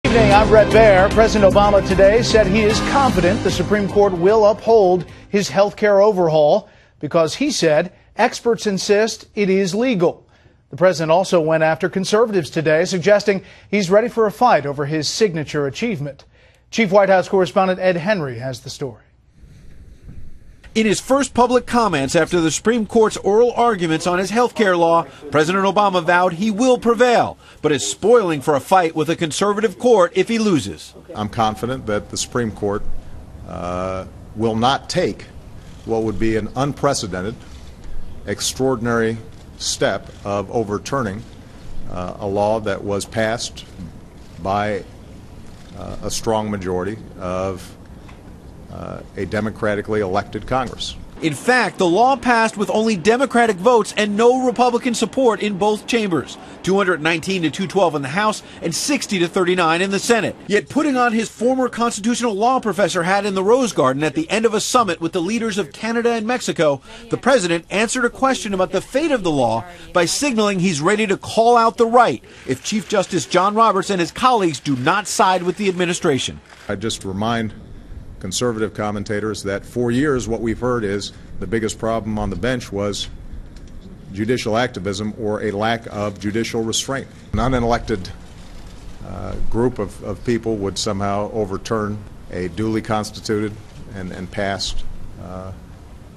Evening, I'm Brett Baer. President Obama today said he is confident the Supreme Court will uphold his health care overhaul because he said experts insist it is legal. The president also went after conservatives today, suggesting he's ready for a fight over his signature achievement. Chief White House correspondent Ed Henry has the story. In his first public comments after the Supreme Court's oral arguments on his health care law, President Obama vowed he will prevail, but is spoiling for a fight with a conservative court if he loses. I'm confident that the Supreme Court will not take what would be an unprecedented, extraordinary step of overturning a law that was passed by a strong majority of a democratically elected Congress. In fact, the law passed with only Democratic votes and no Republican support in both chambers, 219 to 212 in the House and 60 to 39 in the Senate. Yet putting on his former constitutional law professor hat in the Rose Garden at the end of a summit with the leaders of Canada and Mexico, the president answered a question about the fate of the law by signaling he's ready to call out the right if Chief Justice John Roberts and his colleagues do not side with the administration. I just remind conservative commentators that for years what we've heard is the biggest problem on the bench was judicial activism or a lack of judicial restraint. An unelected group of people would somehow overturn a duly constituted and passed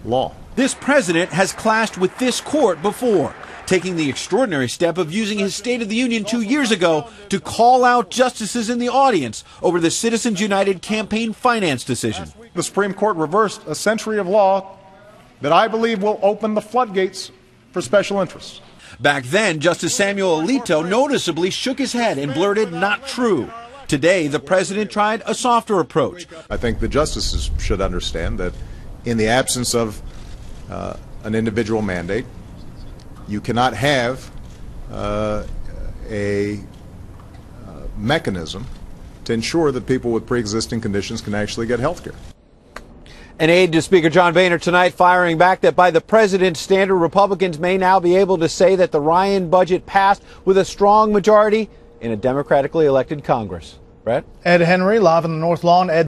law. This president has clashed with this court before, taking the extraordinary step of using his State of the Union 2 years ago to call out justices in the audience over the Citizens United campaign finance decision. The Supreme Court reversed a century of law that I believe will open the floodgates for special interests. Back then, Justice Samuel Alito noticeably shook his head and blurted, "Not true." Today, the president tried a softer approach. I think the justices should understand that in the absence of an individual mandate, you cannot have a mechanism to ensure that people with pre-existing conditions can actually get health care. An aide to Speaker John Boehner tonight firing back that by the president's standard, Republicans may now be able to say that the Ryan budget passed with a strong majority in a democratically elected Congress. Brett? Ed Henry, live on the North Lawn. Ed